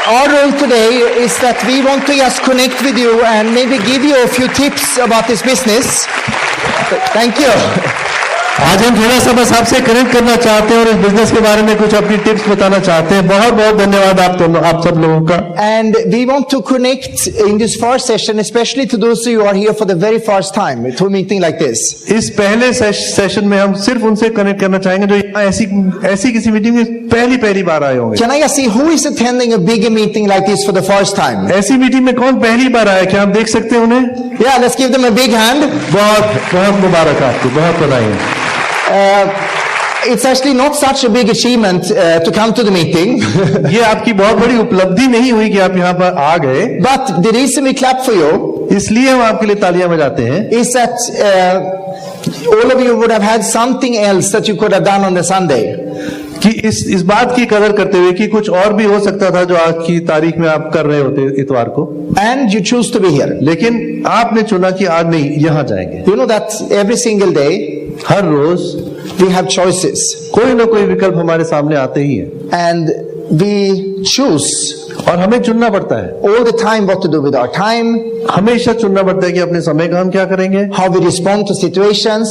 Our role today is that we want to just connect with you and maybe give you a few tips about this business. Thank you. आज हम थोड़ा सा बस आपसे connect करना चाहते हैं और इस बिजनेस के बारे में कुछ अपनी टिप्स बताना चाहते हैं। बहुत बहुत धन्यवाद आप सब लोगों का। And we want to connect in this first session, especially to those who are here for the very first time to a meeting like this. इस पहले सेशन में हम सिर्फ उनसे कनेक्ट करना चाहेंगे जो ऐसी किसी मीटिंग में पहली बार आए होंगे। Can I see who is attending a bigger meeting like this for the first time? ऐसी मीटिंग में कौन पहली बार आया, क्या आप देख सकते हैं उन्हें? Yeah, let's give them a big hand. बहुत मुबारक आपको, बहुत बधाई। It's actually not such a big achievement to come to the meeting. ये आपकी बहुत बड़ी उपलब्धि नहीं हुई कि आप यहाँ पर आ गए। But the reason we clap for you, इसलिए हम आपके लिए तालियां बजाते हैं, is that all of you would have had something else that you could have done on the Sunday. कि इस बात की कदर करते हुए कि कुछ और भी हो सकता था जो आज की तारीख में आप कर रहे होते इतवार को, And you choose to be here. लेकिन आपने चुना कि आज नहीं, यहाँ जाएंगे। You know that every single day her rose we have choices, कोई ना कोई विकल्प हमारे सामने आते ही है and we choose और हमें चुनना पड़ता है all the time what to do with our time, हमेशा चुनना पड़ता है कि अपने समय का हम क्या करेंगे, how we respond to situations,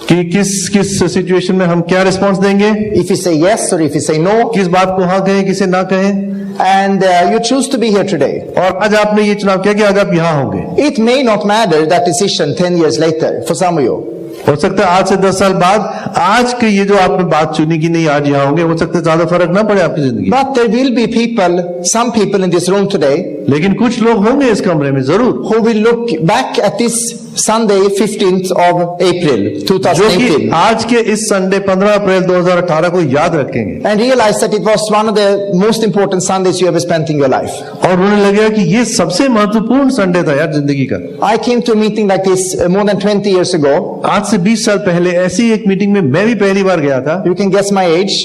कि किस सिचुएशन में हम क्या रिस्पॉन्स देंगे, if we say yes or if we say no, किस बात को हाँ कहें किसे ना कहें। and you choose to be here today. और आज आपने ये चुनाव किया कि आज आप यहाँ होंगे। It may not matter that decision 10 years later for some of you. हो सकता है आज से 10 साल बाद आज के ये जो आपने बात चुनी कि नहीं आज यहाँ होंगे, हो सकता है ज्यादा फर्क ना पड़े आपकी जिंदगी। But there will be people, some people in this room today, लेकिन कुछ लोग होंगे इस कमरे में जरूर, who will look back at this Sunday 15th of April जो 2018 कि आज के इस संडे 15 अप्रैल 2018 को याद रखेंगे and realize that it was one of the most important Sundays you ever spent in your life. और उन्हें लगेगा कि ये सबसे महत्वपूर्ण संडे था यार जिंदगी का। I came to a meeting like this more than 20 years ago. आज से 20 साल पहले ऐसी एक मीटिंग में मैं भी पहली बार गया था। You can guess my age.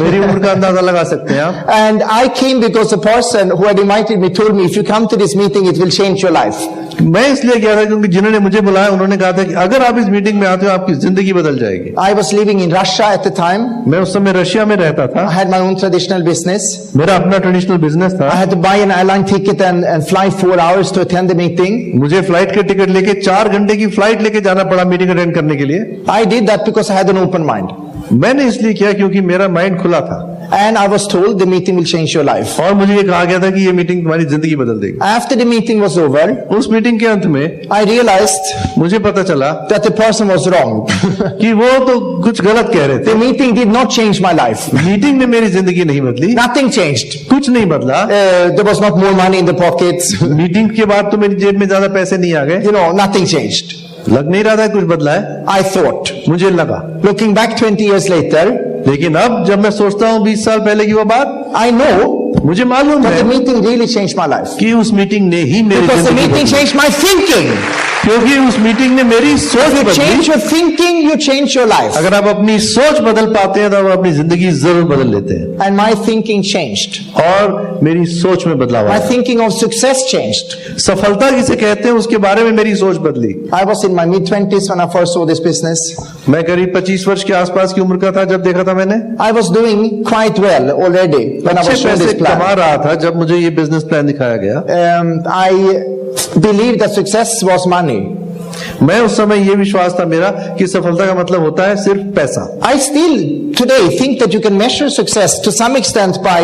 मेरी उम्र का अंदाजा लगा सकते हैं आप। And I came because a person who had invited me told me, if you come to this meeting, it will change your life. मैं इसलिए गया था क्योंकि जिन्होंने मुझे बुलाया उन्होंने कहा था कि अगर आप इस मीटिंग में आते हो आपकी जिंदगी बदल जाएगी। I was living in Russia at the time. मैं उस समय रशिया में रहता था। I had my own traditional business. मेरा अपना ट्रेडिशनल बिजनेस था। I had to buy an airline ticket and fly 4 hours to attend the meeting. मुझे फ्लाइट के टिकट लेके 4 घंटे की फ्लाइट लेके जाना पड़ा मीटिंग अटेंड करने के लिए। I did that because I had an open mind. मैंने इसलिए किया क्योंकि मेरा माइंड खुला था। And I was told the meeting will change your life. और मुझे ये कहा गया था कि ये मीटिंग तुम्हारी जिंदगी बदल देगी। After the meeting was over, उस मीटिंग के अंत में I realized मुझे पता चला that the person was wrong. कि वो तो कुछ गलत कह रहे थे। The meeting did not change my life. Meeting ने मेरी जिंदगी नहीं बदली, Nothing changed. कुछ नहीं बदला। There was not more money in the pockets. Meeting के बाद तो मेरी जेब में ज्यादा पैसे नहीं आ गए। You know, nothing changed. लग नहीं रहा था कुछ बदला है। I thought. मुझे लगा। Looking back 20 years later, लेकिन अब जब मैं सोचता हूँ 20 साल पहले की वो बात, I know मुझे मालूम that the है meeting really changed my life. कि उस मीटिंग ने ही मेरी Because the जिंदगी meeting बदली। changed my thinking. क्योंकि उस मीटिंग ने मेरी सोच If you बदली। change your thinking, you change your life. अगर आप अपनी सोच बदल पाते हैं तो आप अपनी जिंदगी जरूर बदल लेते हैं। And my thinking changed. और मेरी सोच में बदलाव My आया। thinking of success changed. सफलता किसे कहते हैं उसके बारे में मेरी सोच बदली। I was in my mid-20s when I first saw this business. मैं करीब 25 वर्ष के आसपास की उम्र का था जब देखा था मैंने। I was doing quite well already when I was अच्छे shown पैसे this plan. कमा रहा था जब मुझे ये बिजनेस प्लान दिखाया गया। I believed that success was money. मैं उस समय ये विश्वास था मेरा कि सफलता का मतलब होता है सिर्फ पैसा। I still today think that you can measure success to some extent by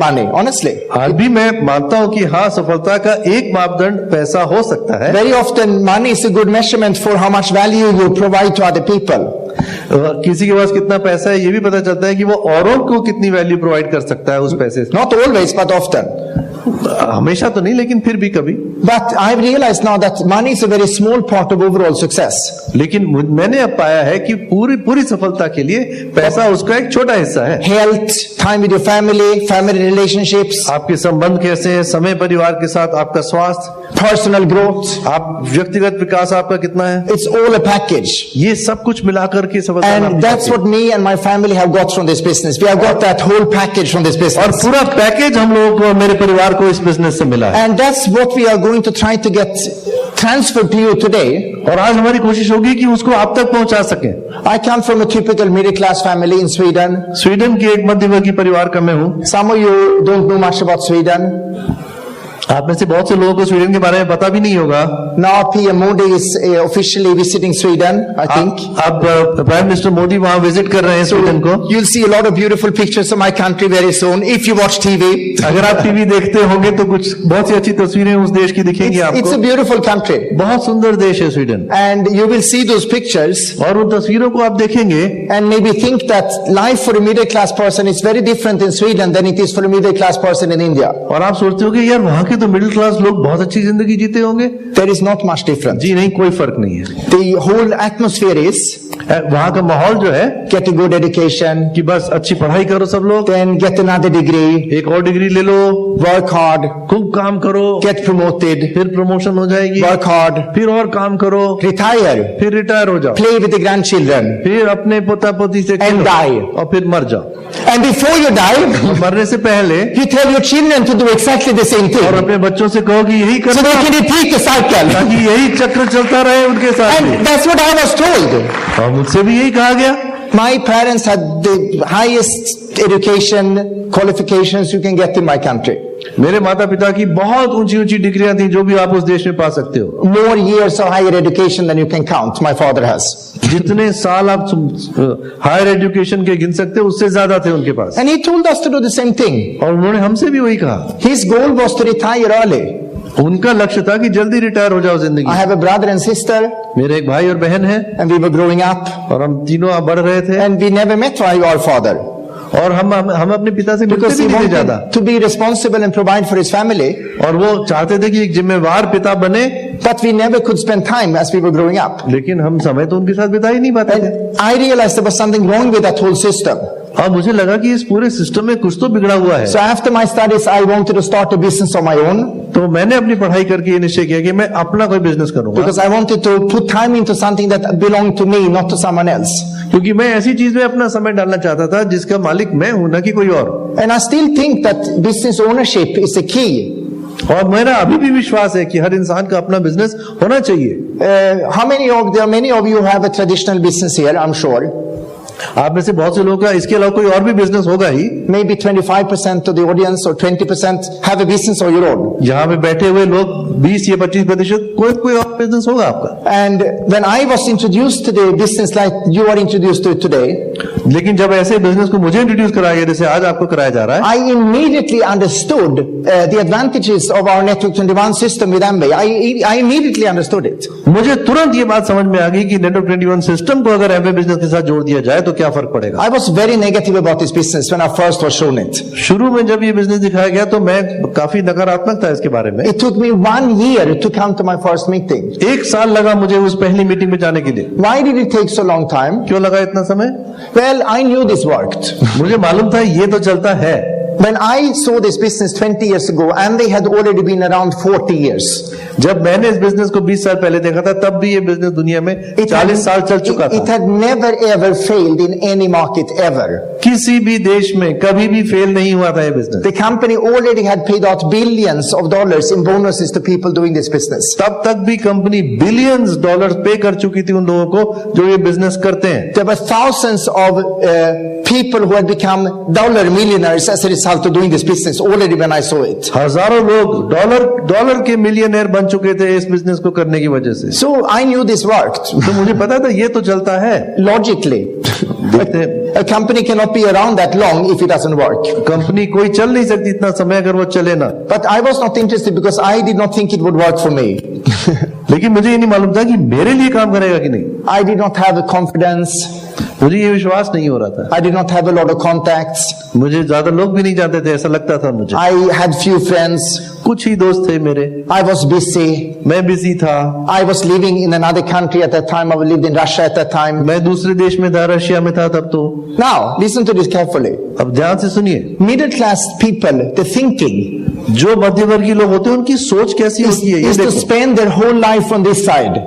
money, honestly. आज भी मैं मानता हूँ कि हाँ सफलता का एक मापदंड पैसा हो सकता है। Very often money is a good measurement for how much value you provide to other people. किसी के पास कितना पैसा है ये भी पता चलता है कि वो औरों को कितनी वैल्यू प्रोवाइड कर सकता है उस पैसे से। Not always, but often. हमेशा तो नहीं लेकिन फिर भी कभी। But I've realized now that money is a very small part of overall success. लेकिन मैंने अब पाया है कि पूरी सफलता के लिए पैसा उसका एक छोटा हिस्सा है। Health, time with your family, family relationships, आपके संबंध कैसे हैं, समय परिवार के साथ, आपका स्वास्थ्य, personal growth, आप व्यक्तिगत विकास आपका कितना है, it's all a package. ये सब कुछ मिलाकर के सफलता And that's what me and my family have got from this business. We have got that whole package from this और business. पूरा पैकेज हम लोगों को मेरे परिवार को इस बिजनेस से मिला है। And that's what we are going to try to get transfer to you today. और आज हमारी कोशिश होगी कि उसको आप तक पहुंचा सकें। I come from a typical middle class family in Sweden. Sweden की एक मध्यवर्गीय परिवार का मैं हूं। Some of you don't know much about Sweden. आप में से बहुत से लोगों को स्वीडन के बारे में पता भी नहीं होगा। Now PM Modi is officially visiting Sweden, I think. अब प्राइम मिनिस्टर मोदी वहां विजिट कर रहे हैं स्वीडन को। You'll see a lot of beautiful pictures of my country very soon if you watch TV. अगर आप टीवी देखते होंगे तो कुछ बहुत सी अच्छी तस्वीरें उस देश की दिखेंगी It's आपको। a beautiful country. बहुत सुंदर देश है Sweden. And you will see those pictures और उन तस्वीरों को आप देखेंगे and maybe think that life for a middle class person is very different in Sweden than it is for a middle class person in India. और आप सोचते हो कि यार वहां के तो मिडिल क्लास लोग बहुत अच्छी जिंदगी जीते होंगे। There is not much difference. जी नहीं, कोई फर्क नहीं है। The whole atmosphere is वहां का माहौल जो है get a good education, कि बस अच्छी पढ़ाई करो सब लोग, then get another degree, एक और डिग्री ले लो, work hard, खूब काम करो, get promoted, फिर प्रमोशन हो जाएगी, work hard, फिर और काम करो, retire, फिर रिटायर हो जाओ, play with the grandchildren, फिर अपने पोता पोती से and खेलो, die. और फिर मर जाओ। And before you die, मरने से पहले you tell your children to do exactly the same और thing. अपने बच्चों से कहो कि यही So करना, they can repeat the cycle. ताकि यही चक्र चलता रहे उनके साथ भी। And that's what I was told. और मुझसे भी यही कहा गया। My parents had the highest education qualifications you can get in my country. मेरे माता पिता की बहुत ऊंची ऊंची डिग्रियां थी जो भी आप उस देश में पा सकते हो। More years of higher education than you can count, my father has. जितने साल आप हायर एजुकेशन के गिन सकते हो उससे ज्यादा थे उनके पास। And he told us to do the same thing. और उन्होंने हमसे भी वही कहा। His goal was to retire early. उनका लक्ष्य था कि जल्दी रिटायर हो जाओ जिंदगी। I have a brother and sister, मेरे एक भाई और बहन है and we were growing up, और हम तीनों आप बढ़ रहे थे and we never met our father और हम अपने पिता से मिलते because भी he नहीं थे ज्यादा। wanted to be responsible and provide for his family, और वो चाहते थे कि एक जिम्मेवार पिता बने, but we never could spend time as we were growing up. लेकिन हम समय तो उनके साथ बिता ही नहीं पाते थे। And I realized there was something wrong with that whole system. और मुझे लगा कि इस पूरे सिस्टम में कुछ तो बिगड़ा हुआ है। So after my studies, I wanted to start a business of my own तो मैंने अपनी पढ़ाई करके ये निश्चय किया कि मैं अपना कोई बिजनेस करूंगा, because I wanted to put time into something that belonged to me, not to someone else. क्योंकि मैं ऐसी चीज में अपना समय डालना चाहता था जिसका मालिक मैं हूं, ना कि कोई और। And I still think that business ownership is the key. और मेरा अभी भी विश्वास है कि हर इंसान का अपना बिजनेस होना चाहिए। There are many of you who have a traditional business here, I'm sure. आप में से बहुत से लोगों का इसके अलावा कोई और भी बिजनेस होगा ही। Maybe 25% of the audience or 20% have a business of your own. यहाँ पे बैठे हुए लोग 20 या 25% कोई और बिजनेस होगा आपका। And when I was introduced to the business like you are introduced to it today, लेकिन जब ऐसे बिजनेस को मुझे इंट्रोड्यूस कराया गया जैसे आज आपको कराया जा रहा है, I immediately understood the advantages of our Network 21 system with Amway. I immediately understood it. मुझे तुरंत ये बात समझ में आ गई कि नेटवर्क 21 सिस्टम को अगर एमवे बिजनेस के साथ जोड़ दिया जाए तो क्या फर्क पड़ेगा। I was very negative about this business when I first was shown it. शुरू में जब ये बिजनेस दिखाया गया तो मैं काफी नकारात्मक था इसके बारे में। It took me 1 year to come to my first meeting. 1 साल लगा मुझे उस पहली मीटिंग में जाने के लिए। Why did it take so long time? क्यों लगा इतना समय? Well, I knew this worked. मुझे मालूम था ये तो चलता है। When I saw this business 20 years ago, and they had already been around 40 years. जब मैंने इस बिजनेस को 20 साल पहले देखा था तब भी ये बिजनेस दुनिया में 40 साल चल चुका था। It had never ever failed in any market ever. किसी भी देश में कभी भी फेल नहीं हुआ था ये business. The company already had paid out billions of dollars in bonuses to people doing this business. तब तक भी कंपनी बिलियंस डॉलर पे कर चुकी थी उन लोगों को जो ये बिजनेस करते हैं। There were thousands of people who had become dollar millionaires as a result of doing this business already when I saw it. हजारों लोग डॉलर के मिलियनेयर बन चुके थे इस बिजनेस को करने की वजह से। So I knew this worked. तो मुझे पता था ये तो चलता है। Logically. A company cannot be around that long if it doesn't work. Company कोई चल नहीं सकती इतना समय अगर वो चले ना। But I was not interested because I did not think it would work for me. लेकिन मुझे ये नहीं मालूम था कि मेरे लिए काम करेगा कि नहीं। I did not have a confidence. मुझे ये विश्वास नहीं हो रहा था। I did not have a lot of contacts. मुझे ज्यादा लोग भी नहीं जानते थे, ऐसा लगता था मुझे। I had few friends. कुछ ही दोस्त थे मेरे। I was busy. मैं बिजी था। I was living in another country at that time. I lived in Russia at that time. मैं दूसरे देश में था, रशिया में था तब तो। Now, listen to this carefully. अब ध्यान से सुनिए। Middle class people, the thinking जो मध्यवर्गीय लोग होते हैं उनकी सोच कैसी होती है ये is to देखो। spend their whole life on this side.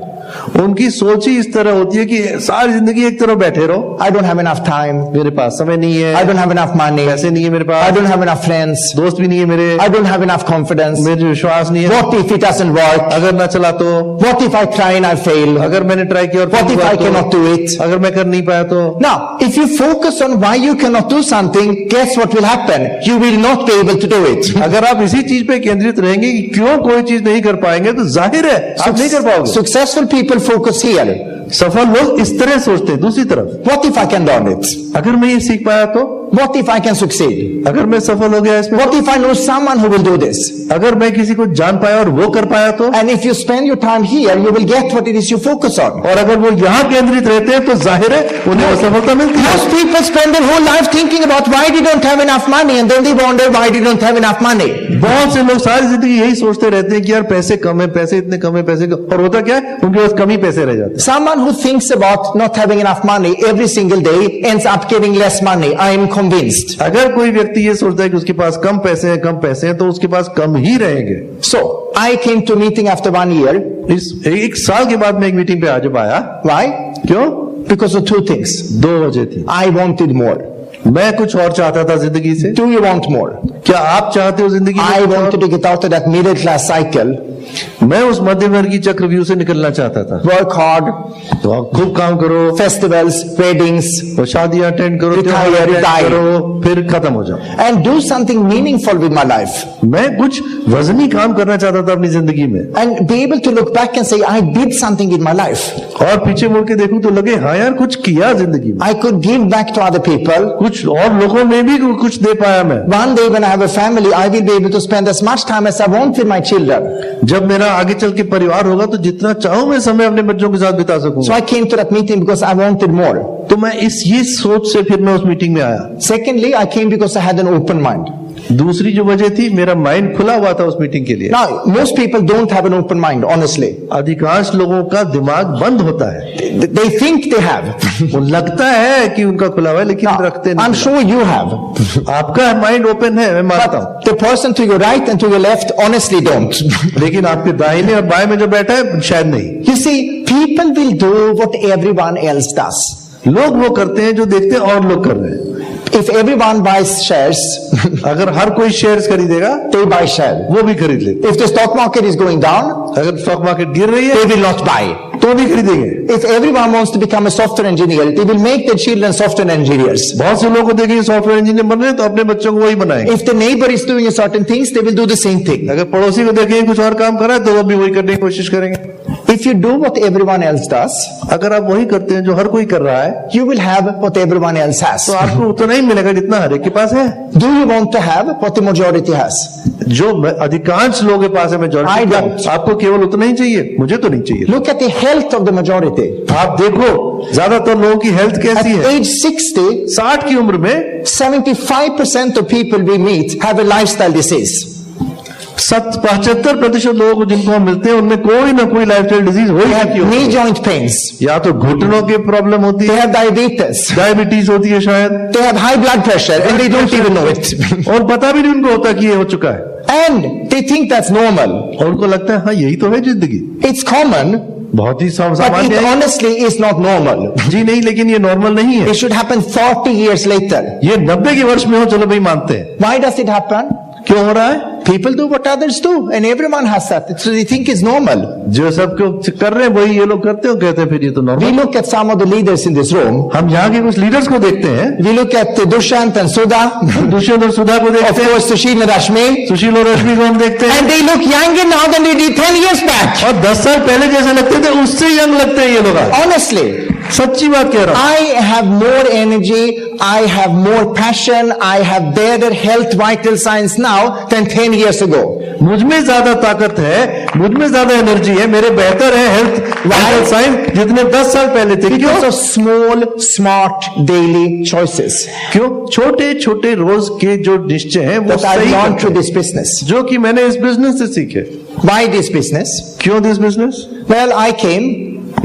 उनकी सोच ही इस तरह होती है कि सारी जिंदगी एक तरफ बैठे रहो, I don't have enough time. मेरे पास समय नहीं I है, don't have enough money. पैसे नहीं है मेरे I pass, don't have enough friends. दोस्त भी नहीं है मेरे, I don't have enough confidence. मेरे विश्वास नहीं है, What if it doesn't work? अगर ना चला तो, What if I try and I fail? अगर मैंने ट्राई किया और What फिर if हुआ I तो, cannot do it? अगर मैं कर नहीं पाया तो। Now, if you focus on why you cannot do something, guess what will happen? You will not be able to do it. अगर आप इसी चीज पे केंद्रित रहेंगे कि क्यों कोई चीज नहीं कर पाएंगे, तो जाहिर है आप नहीं कर पाओगे। Successful people focus here. सफल लोग इस तरह सोचते हैं। दूसरी तरफ, What if I can learn it? अगर मैं ये सीख पाया तो, What if I can succeed? अगर मैं सफल हो गया इसमें, What if I know someone who will do this? अगर मैं किसी को जान पाया और वो कर पाया तो, And if you spend your time here, you will get what it is you focus on. और अगर वो यहाँ केंद्रित रहते हैं तो जाहिर है उन्हें वो सफलता मिलती है। Most people spend their whole life thinking about why they don't have enough money, and then they wonder why they don't have enough money. बहुत से लोग सारी जिंदगी यही सोचते रहते हैं कि यार पैसे कम है, पैसे इतने कम है, पैसे कम, और होता क्या है, उनके पास कम ही पैसे रह जाते Someone who thinks about not having enough money every single day ends up getting less money. I am convinced. हैं। अगर कोई व्यक्ति ये सोचता है कि उसके पास कम पैसे हैं, तो उसके पास कम ही रहेंगे। So, I came to a meeting after 1 year. इस एक साल के बाद मैं एक मीटिंग पे आज आया। Why? क्यों? Because of two things. दो वजह थी। I wanted more. मैं कुछ और चाहता था जिंदगी से। Do you want more? क्या आप चाहते हो जिंदगी में I कुछ और? wanted to get out of that middle class cycle, मैं उस मध्यवर्गीय चक्रव्यूह से निकलना चाहता था। work hard, तो खूब काम करो, festivals, weddings, और शादियां अटेंड करो, Retire, त्योहार attend retire. करो, फिर खत्म हो जाओ। and do something meaningful with my life. मैं कुछ वजनी काम करना चाहता था अपनी जिंदगी में, And be able to look back and say, I did something with my life. और पीछे मुड़ के देखूं तो लगे हाँ यार कुछ किया जिंदगी में, I could give back to other people. कुछ और लोगों में भी कुछ दे पाया मैं। One day when I have a family, I will be able to spend as much time as I want with my children. जब मेरा आगे चल के परिवार होगा तो जितना चाहूं मैं समय अपने बच्चों के साथ बिता So सकूंगा। I came to that meeting because I wanted more. तो मैं ये सोच से फिर मैं उस मीटिंग में आया। Secondly, I came because I had an open mind. दूसरी जो वजह थी, मेरा माइंड खुला हुआ था उस मीटिंग के लिए। Now, most people don't have an open mind, honestly. अधिकांश लोगों का दिमाग बंद होता है, They think they have. वो लगता है कि उनका खुला हुआ है लेकिन Now, रखते I'm नहीं। sure you have. आपका माइंड ओपन है, मैं मानता हूँ, But the person to your right and to your left honestly don't. लेकिन आपके दाहिने और बाएं में जो बैठा है शायद नहीं। You see, people will do what everyone else does. लोग वो करते हैं जो देखते हैं और लोग कर रहे हैं। If everyone buys shares, अगर हर कोई शेयर्स खरीदेगा they buy share. वो भी खरीद लेते। If the stock market is going down, अगर स्टॉक मार्केट गिर रही है they will not buy. तो भी खरीदेंगे। If everyone wants to become a software engineer, they will make their children software engineers. बहुत से लोगों को देखेंगे सॉफ्टवेयर इंजीनियर बन रहे हैं तो अपने बच्चों को वही बनाएंगे। If the neighbor is doing a certain things, they will do the same thing. अगर पड़ोसी को देखेंगे कुछ और काम कर रहा है तो वो भी वही करने की कोशिश करेंगे। If you do what everyone else does, अगर आप वही करते हैं जो हर कोई कर रहा है you will have what everyone else has. तो आपको उतना ही मिलेगा जितना हर एक के पास है। Do you want to have what the majority has? जो अधिकांश लोगों के पास है I मेजॉरिटी, don't. आपको केवल उतना ही चाहिए, मुझे तो नहीं चाहिए। Look at the health of the majority. आप देखो ज्यादातर लोगों की हेल्थ At कैसी है। age 60, 60 की उम्र में 75% of people we meet have a lifestyle disease. 75% लोगों को जिनको हम मिलते हैं उनमें कोई ना कोई लाइफस्टाइल डिजीज हो They ही have जाती knee है। joint pains. या तो घुटनों की प्रॉब्लम होती They है, have diabetes. डायबिटीज होती है शायद, They have high blood pressure and they don't even know it. और पता भी नहीं उनको होता कि ये हो चुका है, And they think that's normal. और उनको लगता है हाँ यही तो है जिंदगी। It's common, बहुत ही but सामान्य it है। honestly is not normal. जी नहीं, लेकिन ये नॉर्मल नहीं है। It should happen 40 years later. ये 90 के वर्ष में हो, चलो भाई मानते हैं। Why does it happen? क्यों हो रहा है? People do what others do, and everyone has that. So they think it's normal. जो सब कुछ कर रहे हैं वही ये लोग करते हो, कहते हैं फिर ये तो We normal. look at some of the leaders in this room. हम यहाँ के कुछ लीडर्स को देखते हैं, We look at Dushyant and Sudha, Dushyant और सुधा को of देखते हैं, course Sushil and Rashmi, सुशील और रश्मि को हम देखते हैं, and they look younger now than they did 10 years back. और 10 साल पहले जैसे लगते थे उससे यंग लगते हैं ये लोग आज। Honestly, सच्ची बात कह रहा हूँ। I have more energy, I have more passion, I have better health vital signs now than 10 years ago. मुझ में ज्यादा ताकत है, मुझ में ज्यादा एनर्जी है, मेरे बेहतर है हेल्थ वाइटल साइन जितने 10 साल पहले थे। क्यों? Because of small, smart daily choices क्यों? छोटे छोटे रोज के जो निश्चय हैं वो that I've सही learned through करते this business. हैं, जो कि मैंने इस बिजनेस से सीखे। Why this business? क्यों this business? Well, I came,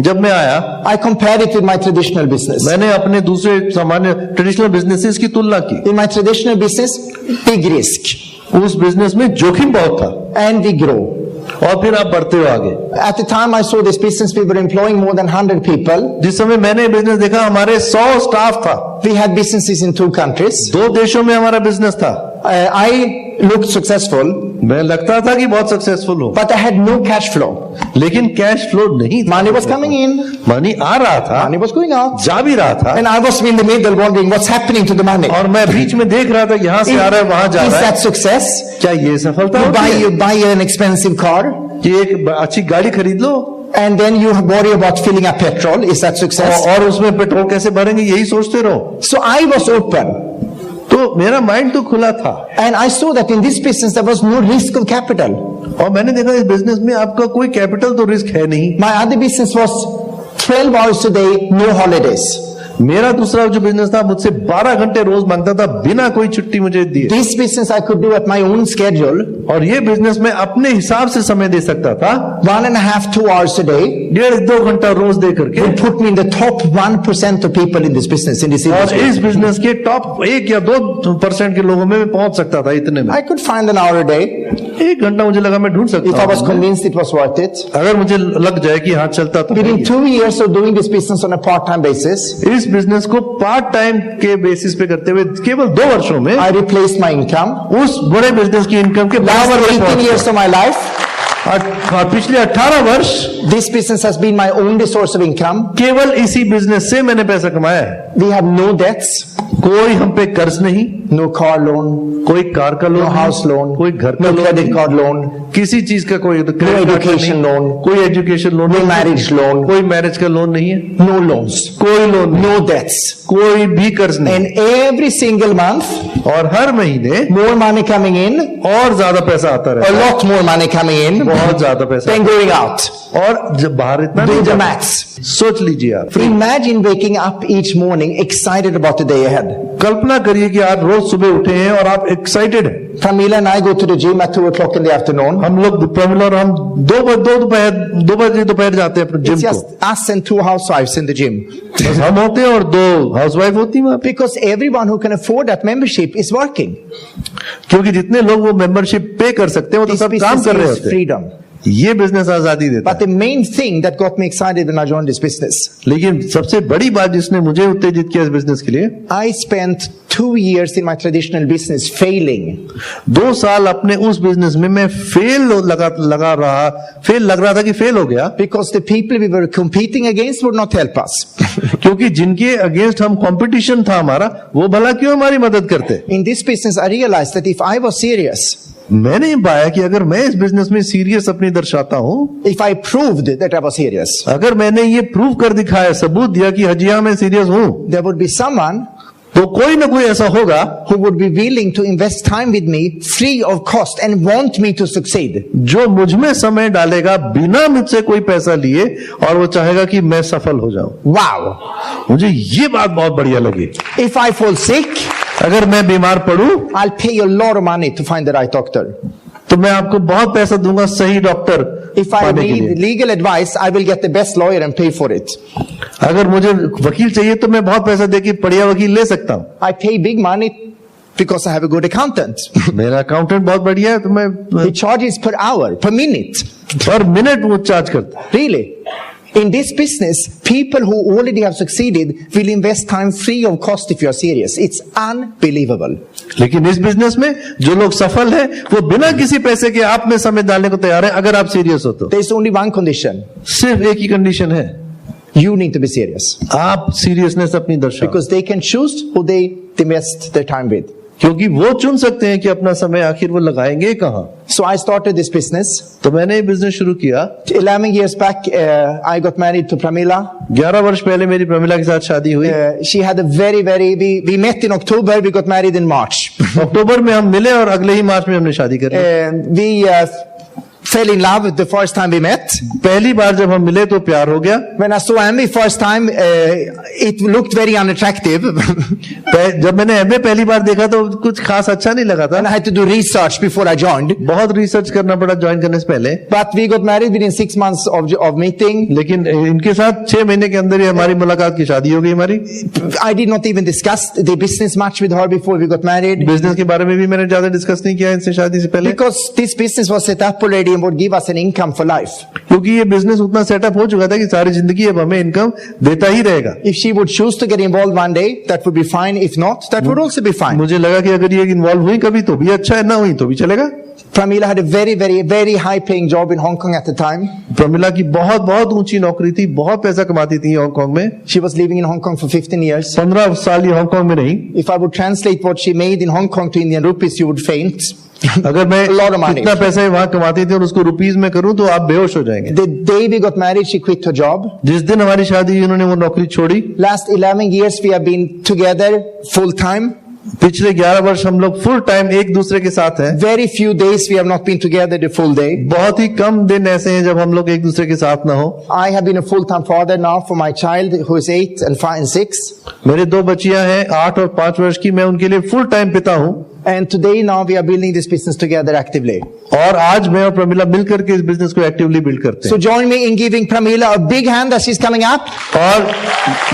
जब मैं आया I compared it with my traditional business. मैंने अपने दूसरे सामान्य ट्रेडिशनल बिजनेसेस की तुलना की। In my traditional business, big risk, उस बिजनेस में जोखिम बहुत था and we grow. और फिर आप बढ़ते हो आगे। At the time I saw this business, we were employing more than 100 people. जिस समय मैंने बिजनेस देखा हमारे 100 स्टाफ था। We had businesses in 2 countries. 2 देशों में हमारा बिजनेस था। I looked successful, मैं लगता था कि बहुत सक्सेसफुल हूँ, but I had no cash flow. लेकिन कैश फ्लो नहीं था। Money was coming in, money आ रहा था, money was going out, जा भी रहा था, and I was in the middle wondering what's happening to the money. और मैं बीच में देख रहा था यहाँ से आ रहा है वहां जा Is रहा है। that success? क्या ये सफलता You होती है? buy an expensive car, कि एक अच्छी गाड़ी खरीद लो and then you worry about filling up petrol. Is that success? और उसमें पेट्रोल कैसे भरेंगे यही सोचते रहो। So I was open, तो मेरा माइंड तो खुला था and I saw that in this business there was no risk of capital. और मैंने देखा इस बिजनेस में आपका कोई कैपिटल तो रिस्क है नहीं। My other business was 12 hours a day, no holidays. मेरा दूसरा जो बिजनेस था मुझसे 12 घंटे रोज मांगता था बिना कोई छुट्टी मुझे दिए। This business I could do at my own schedule, और ये बिजनेस में अपने हिसाब से समय दे सकता था। 1.5-2 hours a day, 1.5-2 घंटा रोज दे करके, would put me in the top 1% of people in this business, in this और industry. इस बिजनेस के टॉप 1 या 2% के लोगों में मैं पहुंच सकता था इतने में। I could find an hour a day 1 घंटा मुझे लगा मैं ढूंढ if सकता I was हूं convinced it was worth it. अगर मुझे लग जाए कि हाँ चलता तो Within 2 years of doing this business on a part-time basis, इस बिजनेस को पार्ट टाइम के बेसिस पे करते हुए केवल 2 वर्षों में I replaced my income. उस बड़े बिजनेस की इनकम के Last बराबर में 18 पहुंच years of my life, गया। और पिछले 18 वर्ष this business has been my only source of income. केवल इसी बिजनेस से मैंने पैसा कमाया है। We have no debts, कोई हम पे कर्ज नहीं, no car loan, कोई कार का लोन no house loan, कोई घर का no लोन credit नहीं, card loan, किसी चीज का कोई credit card का education नहीं, loan, कोई एजुकेशन लोन no नहीं, marriage loan, कोई मैरिज का लोन नहीं है, no loans, कोई लोन नहीं, no debts. कोई भी कर्ज नहीं। And every single month, और हर महीने more money coming in, और ज्यादा पैसा आता a रहता है, lot more money coming in, बहुत ज्यादा पैसा, than going out. और जब बाहर इतना Do नहीं the जाता। maths. सोच लीजिए आप, Imagine waking up each morning excited about the day ahead. कल्पना करिए कि आप रोज सुबह उठे हैं और आप एक्साइटेड हैं। Pramila and I go to the gym at 2 o'clock in the afternoon. हम लोग प्रमिला और हम 2 बजे दोपहर जाते हैं अपने जिम It's को। just us and 2 housewives in the gym. बस हम होते हैं और 2 हाउसवाइफ होती हैं वहां पे। Because everyone who can afford that membership is working. क्योंकि जितने लोग वो मेंबरशिप पे कर सकते हैं वो तो This सब काम business कर रहे is होते हैं। freedom. ये बिजनेस आजादी देता But the main thing that got me excited when I joined this business, है। लेकिन सबसे बड़ी बात जिसने मुझे उत्तेजित किया इस बिजनेस के लिए, I spent 2 years in my traditional business failing. 2 साल अपने उस बिजनेस में मैं फेल लग रहा था कि फेल हो गया, Because the people we were competing against would not help us. क्योंकि जिनके अगेंस्ट हम कंपटीशन था हमारा, वो भला क्यों हमारी मदद करते। In this business, I realized that if I was serious, मैंने पाया कि अगर मैं इस बिजनेस में सीरियस अपनी दर्शाता हूं, if I proved that I was serious, अगर मैंने ये प्रूव कर दिखाया, सबूत दिया कि हजिया मैं सीरियस हूं, there would be someone तो कोई ना कोई ऐसा होगा who would be willing to invest time with me free of cost and want me to succeed. जो मुझ में समय डालेगा बिना मुझसे कोई पैसा लिए, और वो चाहेगा कि मैं सफल हो जाऊं। Wow! मुझे ये बात बहुत बढ़िया लगी। If I fall sick, अगर मैं बीमार पड़ूं I'll pay a lot of money to find the right doctor. तो मैं आपको बहुत पैसा दूंगा सही डॉक्टर If I पाने के need लिए। legal advice, I will get the best lawyer and pay for it. अगर मुझे वकील चाहिए तो मैं बहुत पैसा देके बढ़िया वकील ले सकता हूं। I pay big money because I have a good accountant. मेरा अकाउंटेंट बहुत बढ़िया है, तो मैं He charges per hour, per minute. पर मिनट वो चार्ज करता है। Really? In this business, people who already have succeeded will invest time free of cost if you are serious. It's unbelievable. लेकिन इस बिजनेस में जो लोग सफल हैं वो बिना किसी पैसे के आप में समय डालने को तैयार है, अगर आप सीरियस हो तो। There's only one condition. सिर्फ एक ही कंडीशन है, You need to be serious. आप सीरियसनेस अपनी दर्शाओ, Because they can choose who they invest their time with. क्योंकि वो चुन सकते हैं कि अपना समय आखिर वो लगाएंगे कहाँ। So I started this business. तो मैंने ये बिजनेस शुरू किया। 11 years back, I got married to Pramila. 11 वर्ष पहले मेरी प्रमिला के साथ शादी हुई। She had a we met in October, we got married in March. अक्टूबर में हम मिले और अगले ही मार्च में हमने शादी कर ली। We fell in love the first time we met. पहली बार जब हम मिले तो प्यार हो गया। When I saw Amy first time, it looked very unattractive. जब मैंने एमए पहली बार देखा तो कुछ खास अच्छा नहीं लगा And I था। had to do research before I joined. बहुत रिसर्च करना पड़ा ज्वाइन करने से पहले। But we got married within 6 months of meeting. लेकिन इनके साथ 6 महीने के अंदर ही हमारी मुलाकात की शादी हो गई हमारी। I did not even discuss the business much with her before we got married. Business के बारे में भी मैंने ज्यादा डिस्कस नहीं किया इनसे शादी से पहले, Because this business was set up already would give us an income for life. क्योंकि ये बिजनेस उतना सेटअप हो चुका था कि सारी जिंदगी अब हमें इनकम देता ही रहेगा. If she would choose to get involved one day, that would be fine. If not, that would also be fine. मुझे लगा कि अगर ये इन्वॉल्व हुई कभी तो भी अच्छा है, ना हुई तो भी चलेगा. Pramila had a very, very, very high-paying job in Hong Kong at the time. Pramila की बहुत बहुत ऊंची नौकरी थी, बहुत पैसा कमाती थी हांगकांग में. She was living in Hong Kong for 15 years. 15 साल ये हांगकांग में रही. If I would translate what she made in Hong Kong to Indian rupees, you would faint. अगर मैं A lot of money. कितना पैसा वहां कमाती थी और उसको रुपीज में करूं तो आप बेहोश हो जाएंगे. The day we got married, she quit her job. जिस दिन हमारी शादी हुई उन्होंने वो नौकरी छोड़ी. Last 11 years we have been together full time. पिछले 11 वर्ष हम लोग फुल टाइम एक दूसरे के साथ हैं. Very few days we have not been together the full day. बहुत ही कम दिन ऐसे हैं जब हम लोग एक दूसरे के साथ ना हो. I have been a full-time father now for my child who is 8 and 5 and 6. मेरे 2 बच्चियां हैं 8 और 5 वर्ष की. मैं उनके लिए फुल टाइम पिता हूं. And today now we are building this business together actively. और आज मैं और प्रमिला मिलकर के इस बिजनेस को एक्टिवली बिल्ड करते हैं. So join me in giving Pramila a big hand as she's coming up. और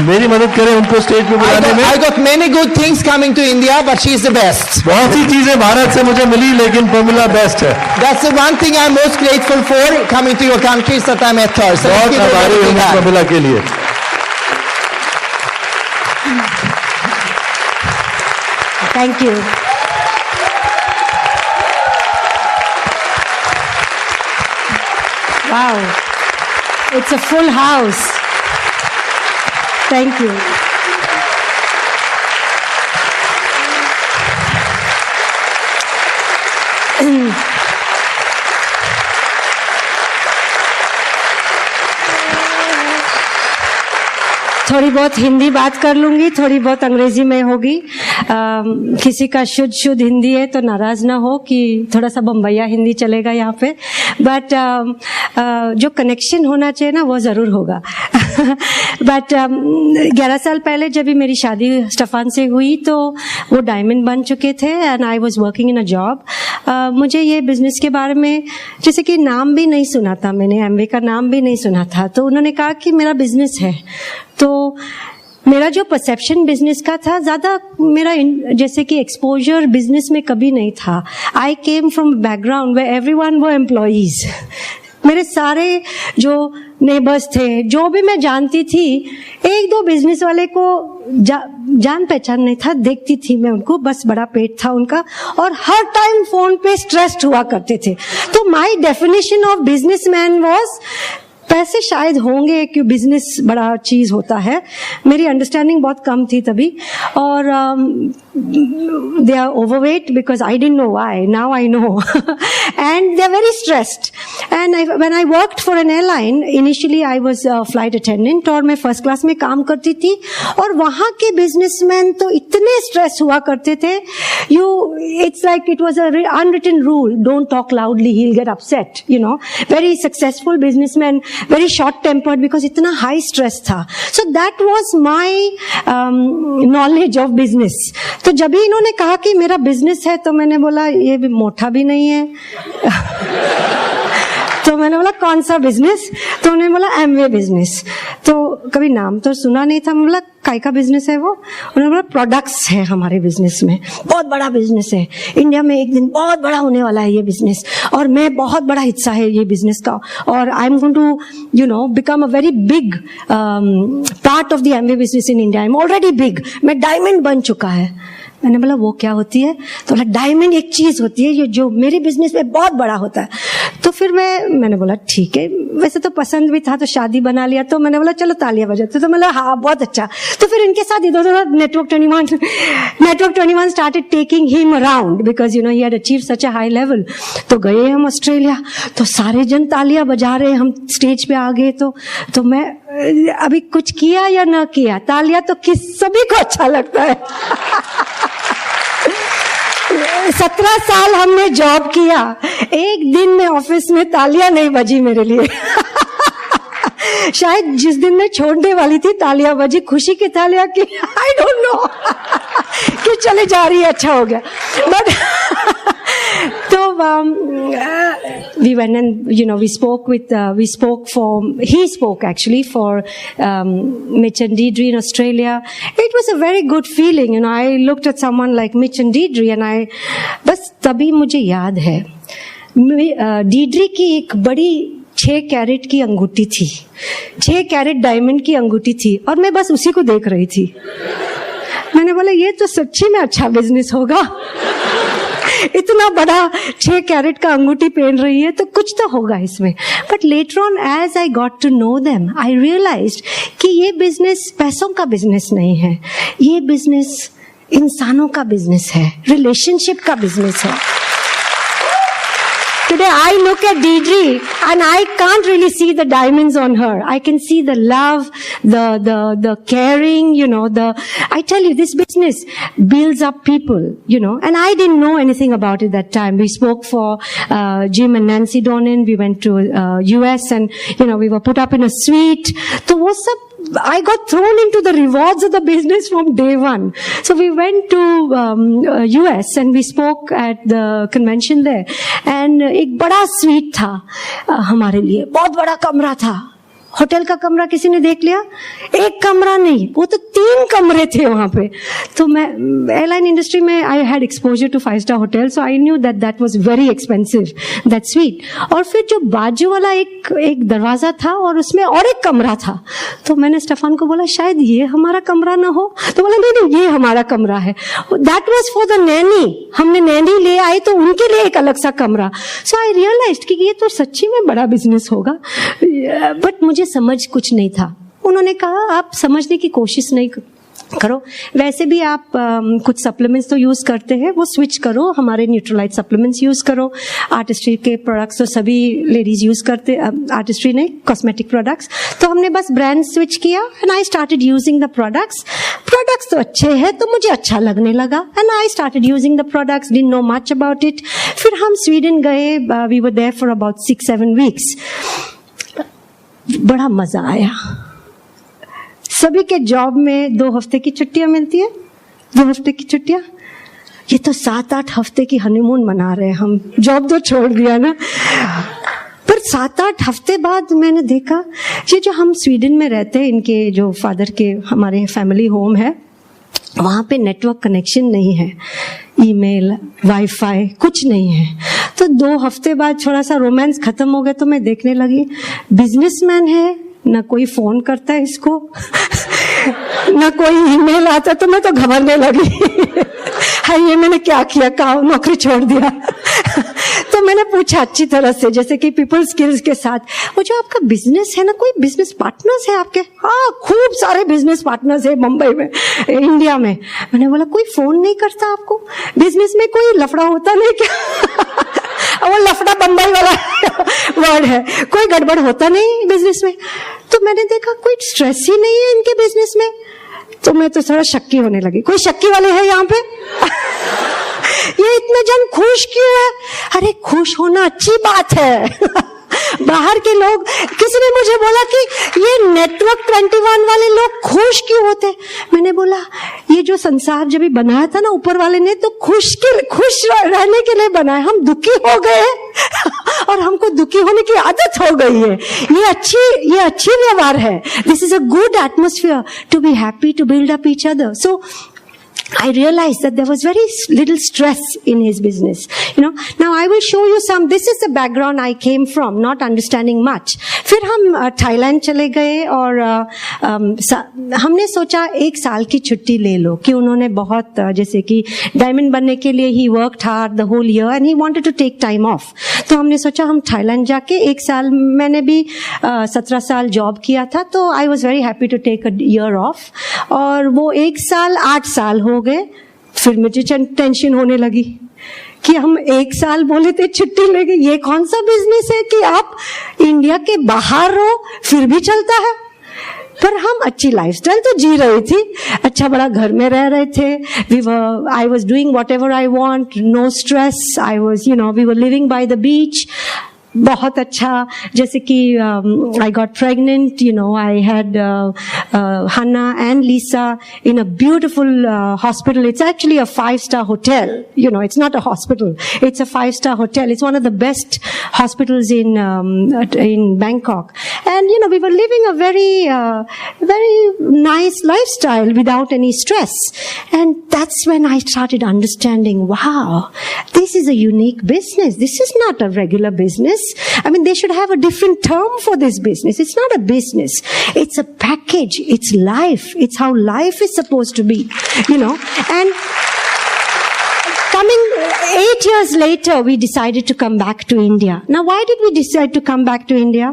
मेरी मदद करें उनको स्टेज पे बुलाने में. I got many good things coming to India, but she is the best. बहुत सी चीजें भारत से मुझे मिली लेकिन प्रमिला बेस्ट है. That's the one thing I'm most grateful for coming to your country is that I met her. So let's बहुत give her a आभारी big हूँ hand. Pramila के लिए. Thank you. Wow. It's a full house. Thank you. थोड़ी बहुत हिंदी बात कर लूंगी, थोड़ी बहुत अंग्रेजी में होगी. किसी का शुद्ध हिंदी है तो नाराज ना हो कि थोड़ा सा बम्बैया हिंदी चलेगा यहाँ पे. बट जो कनेक्शन होना चाहिए ना वो जरूर होगा. बट 11 साल पहले जब भी मेरी शादी स्टफान से हुई तो वो डायमंड बन चुके थे and I was working in a job. मुझे ये बिजनेस के बारे में जैसे कि नाम भी नहीं सुना था, मैंने एमवे का नाम भी नहीं सुना था. तो उन्होंने कहा कि मेरा बिजनेस है. तो मेरा जो परसेप्शन बिजनेस का था ज्यादा मेरा जैसे कि एक्सपोजर बिजनेस में कभी नहीं था. I came from background where everyone were employees. मेरे सारे जो नेबर्स थे, जो भी मैं जानती थी, एक दो बिजनेस वाले को जान पहचान नहीं था, देखती थी मैं उनको, बस बड़ा पेट था उनका और हर टाइम फोन पे स्ट्रेस्ड हुआ करते थे. तो my definition of businessman was पैसे शायद होंगे कि बिजनेस बड़ा चीज होता है. मेरी अंडरस्टैंडिंग बहुत कम थी तभी. और they are overweight because I didn't know why. Now I know. And they are very stressed. And when I worked for an airline, initially I was flight attendant और मैं फर्स्ट क्लास में काम करती थी. और वहां के बिजनेसमैन तो इतने स्ट्रेस हुआ करते थे. It's like it was a unwritten rule, don't talk loudly, he will get upset. You know, very successful businessman, very short tempered because इतना high stress था. So that was my knowledge of business. तो जब भी इन्होंने कहा कि मेरा business है तो मैंने बोला ये भी मोटा भी नहीं है. तो मैंने बोला कौन सा बिजनेस? तो उन्होंने बोला एमवे बिजनेस. तो कभी नाम तो सुना नहीं था. मैं बोला काय का बिजनेस है वो? उन्होंने बोला प्रोडक्ट्स है हमारे बिजनेस में, बहुत बड़ा बिजनेस है, इंडिया में एक दिन बहुत बड़ा होने वाला है ये बिजनेस और मैं बहुत बड़ा हिस्सा है ये बिजनेस का और I am going to you know become a very big part of the Amway business in India. I am already big, मैं डायमंड बन चुका है. मैंने बोला वो क्या होती है? तो बोला डायमंड एक चीज होती है ये जो मेरे बिजनेस में बहुत बड़ा होता है. तो फिर मैंने बोला ठीक है, वैसे तो पसंद भी था तो शादी बना लिया. तो मैंने बोला चलो तालियां बजाते. तो मैंने हाँ बहुत अच्छा. तो फिर इनके साथ इधर उधर network 21 started taking him around because you know he had achieved such a high level. तो गए हम ऑस्ट्रेलिया, तो सारे जन तालियां बजा रहे, हम स्टेज पे आ गए. तो मैं अभी कुछ किया या ना किया, तालियां तो सभी को अच्छा लगता है. 17 साल हमने जॉब किया, एक दिन में ऑफिस में तालियां नहीं बजी मेरे लिए. शायद जिस दिन मैं छोड़ने वाली थी तालियां बजी, खुशी की तालियां की, आई डोंट नो कि चले जा रही है, अच्छा हो गया. बट तो we went and you know he spoke actually for Mitch and Deidre in Australia. It was a very good feeling, you know. I looked at someone like Mitch and Deidre and बस तभी मुझे याद है डीड्री की एक बड़ी 6 carat की अंगूठी थी, 6 कैरेट डायमंड की अंगूठी थी, और मैं बस उसी को देख रही थी। मैंने बोला ये तो सच्ची में अच्छा बिजनेस होगा, इतना बड़ा 6 कैरेट का अंगूठी पहन रही है तो कुछ तो होगा इसमें। But later on as I got to know them I realized कि ये बिजनेस पैसों का बिजनेस नहीं है, ये बिजनेस इंसानों का बिजनेस है, रिलेशनशिप का बिजनेस है। Today I look at Deidre and I can't really see the diamonds on her. I can see the love, the caring, I tell you, this business builds up people, and I didn't know anything about it that time. We spoke for Jim and Nancy Donen. We went to US and, we were put up in a suite. So वो सब I got thrown into the rewards of the business from day one. So we went to US and we spoke at the convention there. And एक बड़ा sweet था हमारे लिए, बहुत बड़ा कमरा था। होटल का कमरा किसी ने देख लिया? एक कमरा नहीं, वो तो 3 कमरे थे वहां पे। तो मैं एयरलाइन इंडस्ट्री में I had exposure to 5-star hotel, so I knew that was very expensive, that suite. और फिर जो बाजू वाला एक दरवाजा था और उसमें और एक कमरा था। तो मैंने स्टेफान को बोला शायद ये हमारा कमरा ना हो, तो बोला नहीं ये हमारा कमरा है। That was for the Naini, हमने नैनी ले आए तो उनके लिए एक अलग सा कमरा। सो आई रियलाइज्ड कि ये तो सच्ची में बड़ा बिजनेस होगा, बट मुझे समझ कुछ नहीं था। उन्होंने कहा आप समझने की कोशिश नहीं करो, वैसे भी आप कुछ सप्लीमेंट्स तो यूज करते हैं, वो स्विच करो, हमारे न्यूट्रलाइट सप्लीमेंट्स यूज करो। आर्टिस्ट्री के प्रोडक्ट्स तो सभी लेडीज यूज करते, आर्टिस्ट्री ने कॉस्मेटिक प्रोडक्ट्स, तो हमने बस ब्रांड स्विच किया and I started using the products तो अच्छे हैं तो मुझे अच्छा लगने लगा and I started using the products, didn't know much about it. फिर हम स्वीडन गए, we were there for about 6-7 weeks. बड़ा मजा आया। सभी के जॉब में 2 हफ्ते की छुट्टियां मिलती है, 2 हफ्ते की छुट्टियां। ये तो 7-8 हफ्ते की हनीमून मना रहे हैं हम, जॉब तो छोड़ दिया ना। पर 7-8 हफ्ते बाद मैंने देखा ये जो हम स्वीडन में रहते हैं, इनके जो फादर के हमारे फैमिली होम है, वहां पे नेटवर्क कनेक्शन नहीं है, ईमेल, वाईफाई कुछ नहीं है। तो 2 हफ्ते बाद थोड़ा सा रोमांस खत्म हो गया, तो मैं देखने लगी बिजनेसमैन है, ना कोई फोन करता है इसको ना कोई ईमेल आता, तो मैं तो घबराने लगी हाय ये मैंने क्या किया, काम नौकरी छोड़ दिया तो मैंने पूछा अच्छी तरह से, जैसे कि पीपल स्किल्स के साथ, वो जो आपका बिजनेस है ना, कोई बिजनेस पार्टनर्स है आपके? हाँ, खूब सारे बिजनेस पार्टनर्स है मुंबई में, इंडिया में। मैंने बोला कोई फोन नहीं करता आपको? बिजनेस में कोई लफड़ा होता नहीं क्या? वो लफड़ा बम्बई वाला वर्ड है, कोई गड़बड़ होता नहीं बिजनेस में। तो मैंने देखा कोई स्ट्रेस ही नहीं है इनके बिजनेस में, तो मैं तो थोड़ा शक्की होने लगी। कोई शक्की वाले है यहाँ पे? ये इतने जन खुश क्यों है? अरे खुश होना अच्छी बात है बाहर के लोग, किसी ने मुझे बोला कि ये नेटवर्क 21 वाले लोग खुश क्यों होते? मैंने बोला ये जो संसार जब भी बनाया था ना ऊपर वाले ने, तो खुश रहने के लिए बनाया, हम दुखी हो गए और हमको दुखी होने की आदत हो गई है। ये अच्छी व्यवहार है। This is a good atmosphere to be happy, to build up each other. So I realized that there was very little stress in his business. Now I will show you some. This is the background I came from, not understanding much. फिर हम Thailand चले गए और हमने सोचा 1 साल की छुट्टी ले लो, कि उन्होंने बहुत जैसे कि डायमंड बनने के लिए he worked hard the whole year and he wanted to take time off. तो हमने सोचा हम थाईलैंड जाके 1 साल, मैंने भी 17 साल जॉब किया था, तो I was very happy to take a year off. और वो 1 साल 8 साल हो गए। फिर मुझे टेंशन होने लगी कि हम 1 साल बोले थे छुट्टी लेंगे, ये कौन सा बिजनेस है कि आप इंडिया के बाहर रहो फिर भी चलता है। पर हम अच्छी लाइफस्टाइल तो जी रही थी, अच्छा बड़ा घर में रह रहे थे। I was doing whatever I want, no stress. I was we were living by the beach, बहुत अच्छा। जैसे कि I got pregnant, I had Hannah and Lisa in a beautiful hospital. It's actually a 5-star hotel. It's not a hospital. It's a 5-star hotel. It's one of the best hospitals in Bangkok. And we were living a very nice lifestyle without any stress. And that's when I started understanding, wow, this is a unique business. This is not a regular business. I mean, they should have a different term for this business. It's not a business. It's a package. It's life. It's how life is supposed to be, and coming 8 years later, we decided to come back to India. Now, why did we decide to come back to India?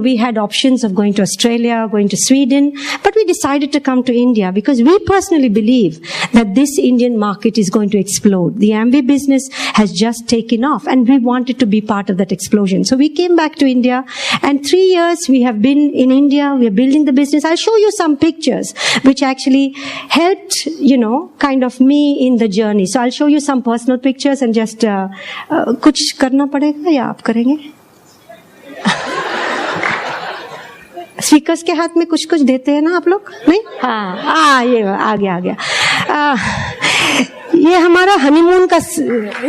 We had options of going to Australia, going to Sweden, but we decided to come to India because we personally believe that this Indian market is going to explode. The Amway business has just taken off, and we wanted to be part of that explosion. So we came back to India, and 3 years we have been in India. We are building the business. I'll show you some pictures which actually helped, kind of me in the journey. So I'll show you some personal pictures and just कुछ करना पड़ेगा या आप करेंगे? Speakers के हाथ में कुछ देते हैं ना आप लोग? नहीं? हाँ, ये आ गया। ये हमारा हनीमून का,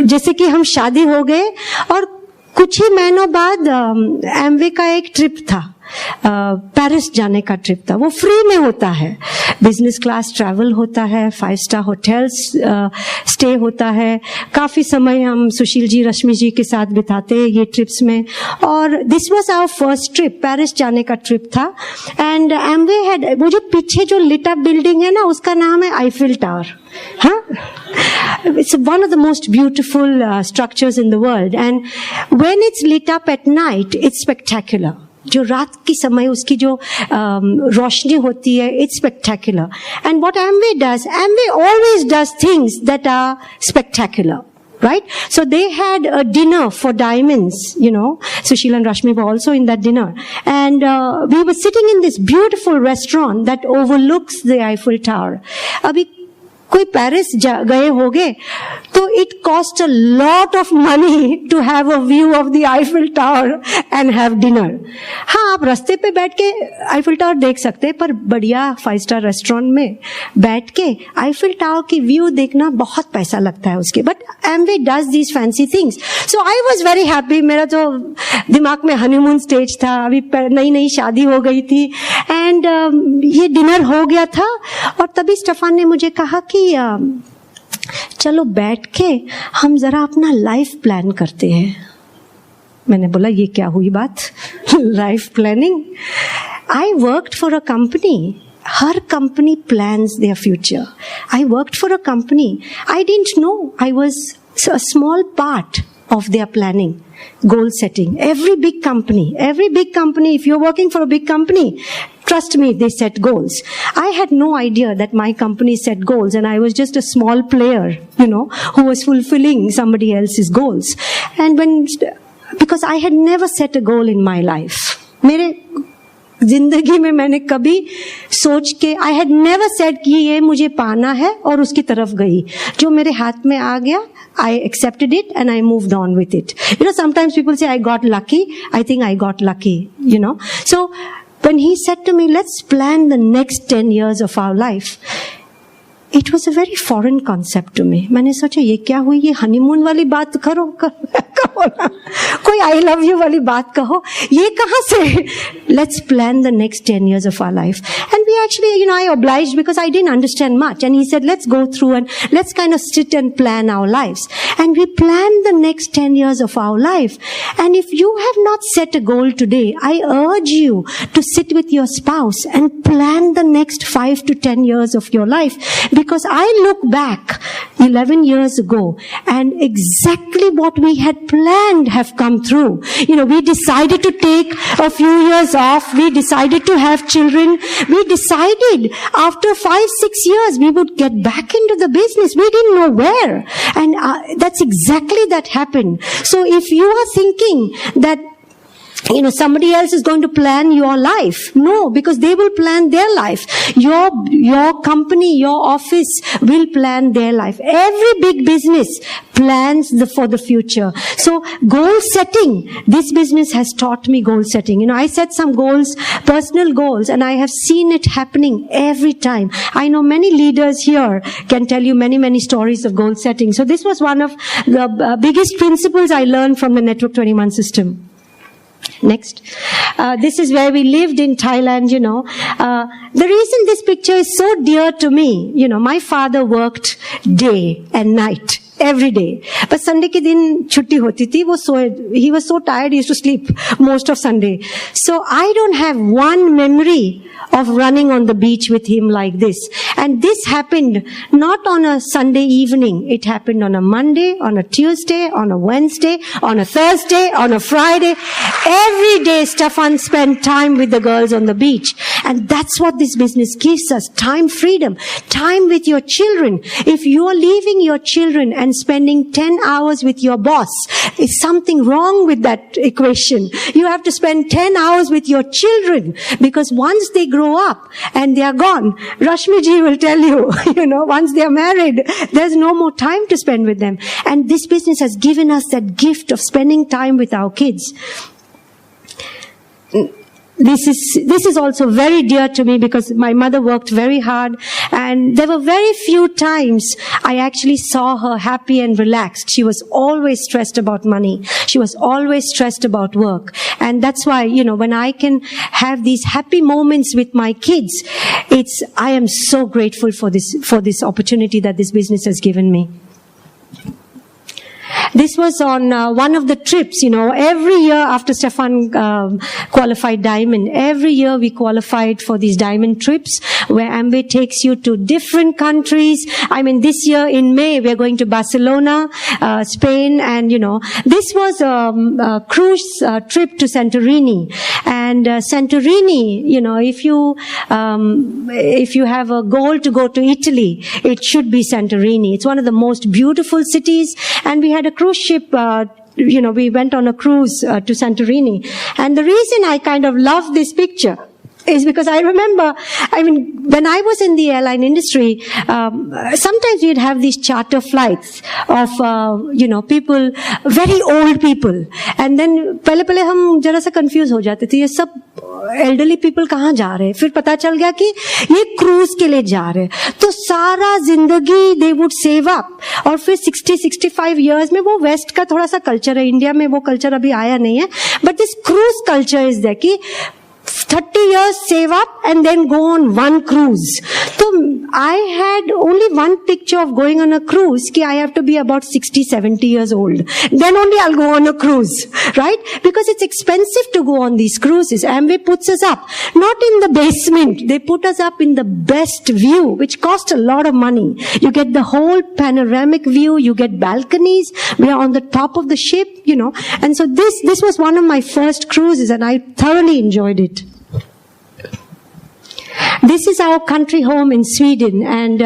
जैसे कि हम शादी हो गए और कुछ ही महीनों बाद एमवे का एक ट्रिप था, पेरिस जाने का ट्रिप था। वो फ्री में होता है, बिजनेस क्लास ट्रैवल होता है, 5 स्टार होटल्स स्टे होता है। काफी समय हम सुशील जी, रश्मि जी के साथ बिताते ये ट्रिप्स में, और this was our first trip, Paris जाने का ट्रिप था। एंड एमवे हैड, वो जो पीछे जो लिट अप बिल्डिंग है ना, उसका नाम है आईफिल टावर। हाँ, it's one of the most beautiful structures in the world, and when it's lit up at night, it's spectacular. जो रात की समय उसकी जो रोशनी होती है, it's spectacular. And what Amway does, Amway always does things that are spectacular. Right? So they had a dinner for diamonds, Sushil and Rashmi were also in that dinner. And we were sitting in this beautiful restaurant that overlooks the Eiffel Tower. Abhi कोई Paris गए होगे तो it cost a lot of money to have a view of the Eiffel tower and have dinner. हाँ, आप रास्ते पे बैठ के आईफिल टावर देख सकते हैं, पर बढ़िया 5 स्टार रेस्टोरेंट में बैठ के आईफिल टावर की व्यू देखना बहुत पैसा लगता है उसके। But Amway does these fancy things. So I was very happy. मेरा जो दिमाग में हनीमून स्टेज था, अभी नई शादी हो गई थी, एंड ये डिनर हो गया था, और तभी स्टेफान ने मुझे कहा कि चलो बैठ के हम जरा अपना लाइफ प्लान करते हैं। मैंने बोला ये क्या हुई बात, life planning? I worked for a company, her company plans their future. I worked for a company, I didn't no, I was a small part of their planning, goal setting. Every big company, if you're working for a big company, trust me, they set goals. I had no idea that my company set goals, and I was just a small player, who was fulfilling somebody else's goals. And because I had never set a goal in my life. मेरे जिंदगी में मैंने कभी सोच के, I had never said कि ये मुझे पाना है और उसकी तरफ गई। जो मेरे हाथ में आ गया, I accepted it and I moved on with it. Sometimes people say I got lucky. I think I got lucky, So when he said to me, let's plan the next 10 years of our life, it was a very foreign concept to me. मैंने सोचा ये क्या हुई, ये honeymoon वाली बात कहो ना, कोई I love you वाली बात कहो, ये कहाँ से? Let's plan the next 10 years of our life. And we actually, I obliged because I didn't understand much. And he said, let's go through and let's kind of sit and plan our lives. And we planned the next 10 years of our life. And if you have not set a goal today, I urge you to sit with your spouse and plan the next 5 to 10 years of your life. Because I look back 11 years ago and exactly what we had planned have come through. We decided to take a few years off. We decided to have children. We decided after 5-6 years we would get back into the business. We didn't know where. And that's exactly that happened. So if you are thinking that somebody else is going to plan your life. No, because they will plan their life. Your company, your office will plan their life. Every big business plans for the future. So goal setting, this business has taught me goal setting. I set some goals, personal goals, and I have seen it happening every time. I know many leaders here can tell you many, many stories of goal setting. So this was one of the biggest principles I learned from the Network 21 system. Next. This is where we lived in Thailand, you know. The reason this picture is so dear to me, you know, my father worked day and night. Every day. But Sunday के दिन छुट्टी होती थी, वो सोए, he was so tired, he used to sleep most of Sunday. So I don't have one memory of running on the beach with him like this. And this happened not on a Sunday evening. It happened on a Monday, on a Tuesday, on a Wednesday, on a Thursday, on a Friday. Every day Stefan spent time with the girls on the beach. And that's what this business gives us. Time freedom. Time with your children. If you are leaving your children and spending 10 hours with your boss, is something wrong with that equation. You have to spend 10 hours with your children, because once they grow up and they are gone, Rashmi ji will tell you, you know, once they are married, there's no more time to spend with them. And this business has given us that gift of spending time with our kids. This is also very dear to me because my mother worked very hard, and there were very few times I actually saw her happy and relaxed. She was always stressed about money. She was always stressed about work. And that's why, you know, when I can have these happy moments with my kids, I am so grateful for this opportunity that this business has given me. This was on one of the trips, you know, every year after Stefan qualified Diamond, every year we qualified for these Diamond trips where Amway takes you to different countries. I mean, this year in May, we're going to Barcelona, Spain, and, you know, this was a cruise trip to Santorini. And Santorini, you know, if you have a goal to go to Italy, it should be Santorini. It's one of the most beautiful cities, and we had a cruise ship, you know, we went on a cruise to Santorini. And the reason I kind of love this picture is because I remember, I mean, when I was in the airline industry, sometimes we'd have these charter flights of, you know, people, very old people. And then, पहले हम जरा सा confuse हो जाते थे, ये सब elderly people कहाँ जा रहे हैं? फिर पता चल गया कि ये cruise के लिए जा रहे हैं. तो सारा जिंदगी they would save up. और फिर 60-65 years में वो West का थोड़ा सा culture है, India में वो culture अभी आया नहीं है. But this cruise culture is there कि 30 years save up and then go on one cruise. So I had only one picture of going on a cruise ki I have to be about 60-70 years old. Then only I'll go on a cruise, right? Because it's expensive to go on these cruises. Amway puts us up, not in the basement. They put us up in the best view, which cost a lot of money. You get the whole panoramic view. You get balconies. We are on the top of the ship, you know. And so this was one of my first cruises, and I thoroughly enjoyed it. This is our country home in Sweden, and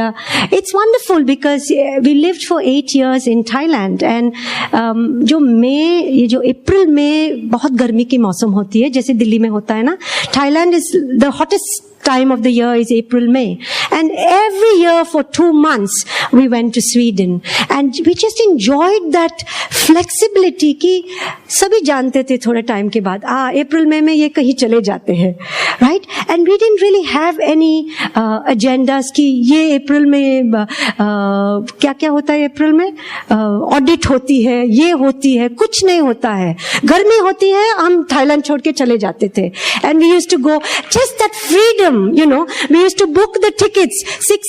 it's wonderful because we lived for 8 years in Thailand. And जो अप्रैल में बहुत गर्मी की मौसम होती है, जैसे दिल्ली में होता है ना, Thailand is the hottest time of the year is April, May. And every year for 2 months, we went to Sweden. And we just enjoyed that flexibility कि सभी जानते थे थोड़े टाइम के बाद, April, May में ये कहीं चले जाते हैं, right? And we didn't really have any agendas कि ये April में क्या होता है April में? Audit होती है, ये होती है, कुछ नहीं होता है. गर्मी होती है, हम Thailand छोड़ के चले जाते थे. And we used to go, just that freedom. You know, we used to book the tickets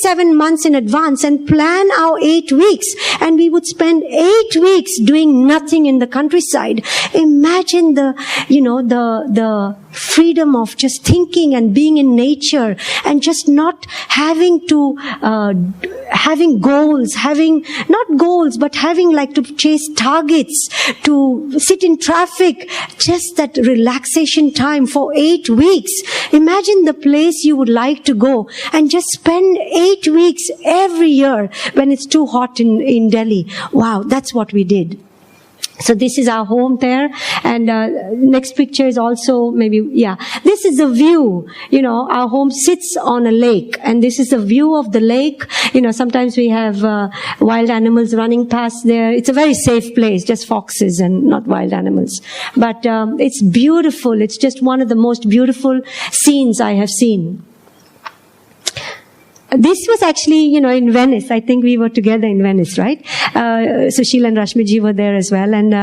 6-7 months in advance and plan our 8 weeks. And we would spend 8 weeks doing nothing in the countryside. Imagine the freedom of just thinking and being in nature and just not having to, having goals, not goals, but having like to chase targets, to sit in traffic, just that relaxation time for 8 weeks. Imagine the place you would like to go and just spend 8 weeks every year when it's too hot in Delhi. Wow, that's what we did. So this is our home there, and next picture is also this is the view. You know, our home sits on a lake, and this is the view of the lake. You know, sometimes we have wild animals running past there. It's a very safe place, just foxes and not wild animals. But it's beautiful. It's just one of the most beautiful scenes I have seen. this was actually, in Venice. I think we were together in Venice, right? Sushil and Rashmi ji were there as well. And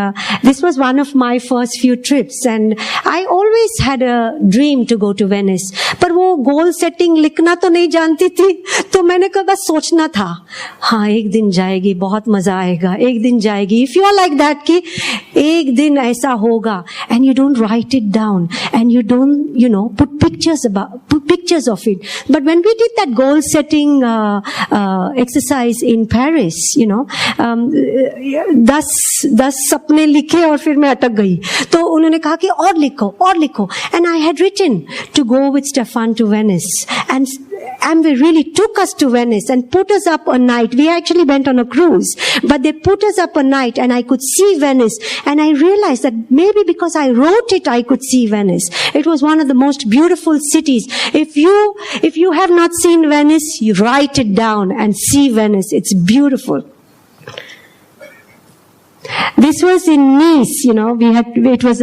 this was one of my first few trips. And I always had a dream to go to Venice. पर वो goal setting लिखना तो नहीं जानती थी. तो मैंने कहा बस सोचना था. हाँ, एक दिन जाएगी, बहुत मजा आएगा. एक दिन जाएगी. If you are like that कि एक दिन ऐसा होगा, and you don't write it down, and you don't, put pictures of it. But when we did that goal setting exercise in Paris, 10 सपने लिखे और फिर मैं अटक गई. तो उन्होंने कहा कि और लिखो. And I had written to go with Stefan to Venice. And Amway really took us to Venice and put us up a night. We actually went on a cruise, but they put us up a night and I could see Venice. And I realized that maybe because I wrote it, I could see Venice. It was one of the most beautiful cities. If you have not seen Venice, you write it down and see Venice. It's beautiful. This was in Nice, it was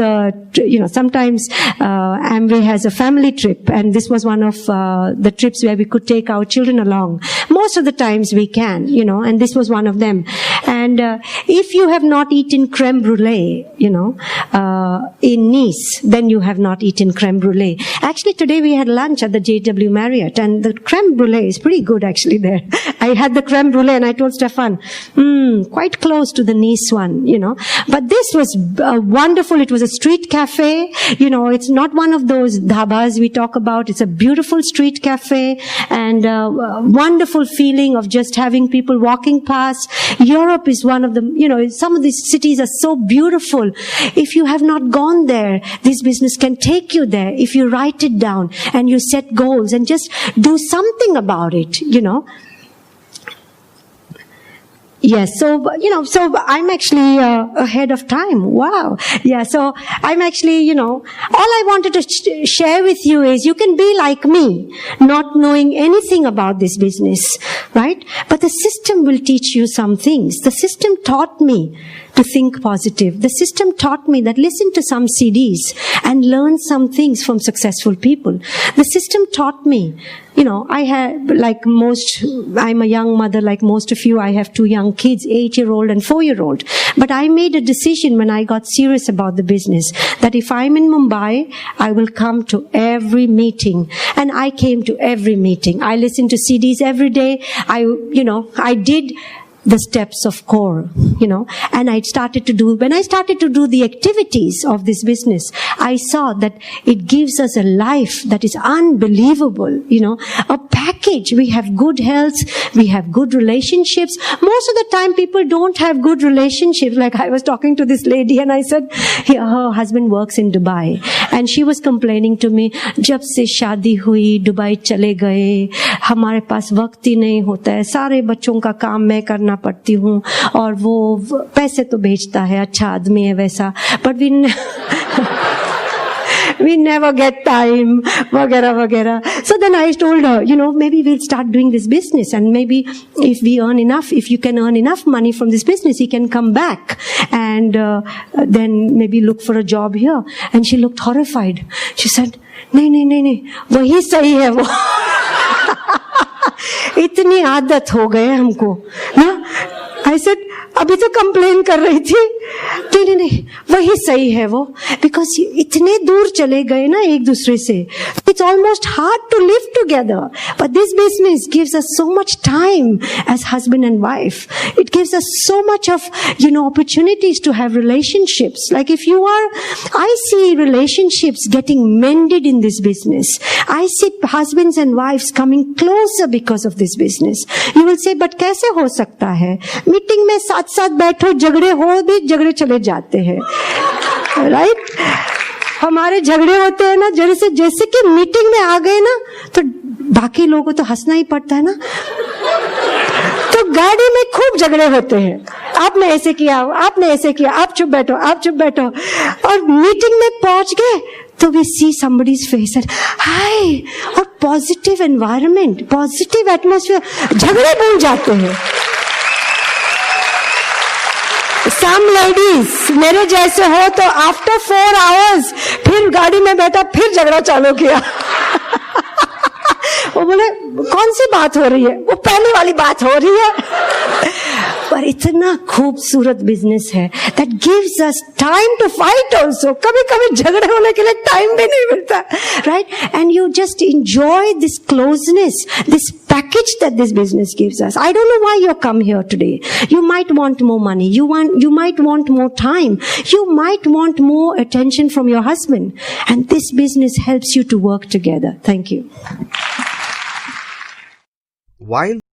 sometimes Amway has a family trip, and this was one of the trips where we could take our children along. Most of the times we can, and this was one of them. And if you have not eaten creme brulee, in Nice, then you have not eaten creme brulee. Actually, today we had lunch at the JW Marriott, and the creme brulee is pretty good actually there. I had the creme brulee and I told Stefan, quite close to the Nice one. But this was wonderful. It was a street cafe. It's not one of those dhabas we talk about. It's a beautiful street cafe and a wonderful feeling of just having people walking past. Europe is one of the, some of these cities are so beautiful. If you have not gone there, this business can take you there. If you write it down and you set goals and just do something about it, Yes, so I'm actually ahead of time. Wow. Yeah, so I'm actually, all I wanted to share with you is you can be like me, not knowing anything about this business, right? But the system will teach you some things. The system taught me to think positive. The system taught me that listen to some CDs and learn some things from successful people. The system taught me, I have, I'm a young mother like most of you. I have 2 young kids, 8-year-old and 4-year-old. But I made a decision when I got serious about the business that if I'm in Mumbai, I will come to every meeting. And I came to every meeting. I listened to CDs every day. I did the steps of core, and when I started to do the activities of this business, I saw that it gives us a life that is unbelievable, a package. We have good health, we have good relationships. Most of the time people don't have good relationships. Like I was talking to this lady and I said, her husband works in Dubai and she was complaining to me, जब से शादी हुई Dubai चले गए, हमारे पास वक्त ही नहीं होता है, सारे बच्चों का काम मैं करना पड़ती हूँ और वो पैसे तो भेजता है, अच्छा आदमी है वैसा, but we never get time, वगैरह वगैरह. So then I told her, maybe we'll start doing this business and maybe if you can earn enough money from this business, you can come back and then maybe look for a job here. And she looked horrified. She said, नहीं, वही सही है वो. इतनी आदत हो गए हमको ना. I said, अभी तो कंप्लेन कर रही थी. नहीं, वही सही है वो. Because इतने दूर चले गए ना एक दूसरे से. It's almost hard to live together. But this business gives us so much time as husband and wife. It gives us so much of, opportunities to have relationships. Like I see relationships getting mended in this business. I see husbands and wives coming closer because of this business. You will say, but कैसे हो सकता है? Meeting में साथ बैठो, झगड़े चले जाते हैं, राइट? हमारे झगड़े होते हैं ना, जैसे कि मीटिंग में आ गए ना तो बाकी लोगों को तो हंसना ही पड़ता है ना. तो गाड़ी में खूब झगड़े होते हैं, आपने ऐसे किया, आप चुप बैठो. और मीटिंग में पहुंच गए तो we see somebody's face and hi, और पॉजिटिव एनवायरनमेंट, पॉजिटिव एटमॉस्फेयर, झगड़े भूल जाते हैं. Some ladies मेरे जैसे हो तो after 4 hours फिर गाड़ी में बैठा, फिर झगड़ा चालू किया. वो बोले कौन सी बात हो रही है? वो पहले वाली बात हो रही है। पर इतना खूबसूरत बिजनेस है that gives us time to fight also. कभी कभी झगड़े होने के लिए टाइम भी नहीं मिलता, right? And you just enjoy this closeness, this package that this business gives us. I don't know why you come here today. You might want more money. You might want more time. You might want more attention from your husband. And this business helps you to work together. Thank you. While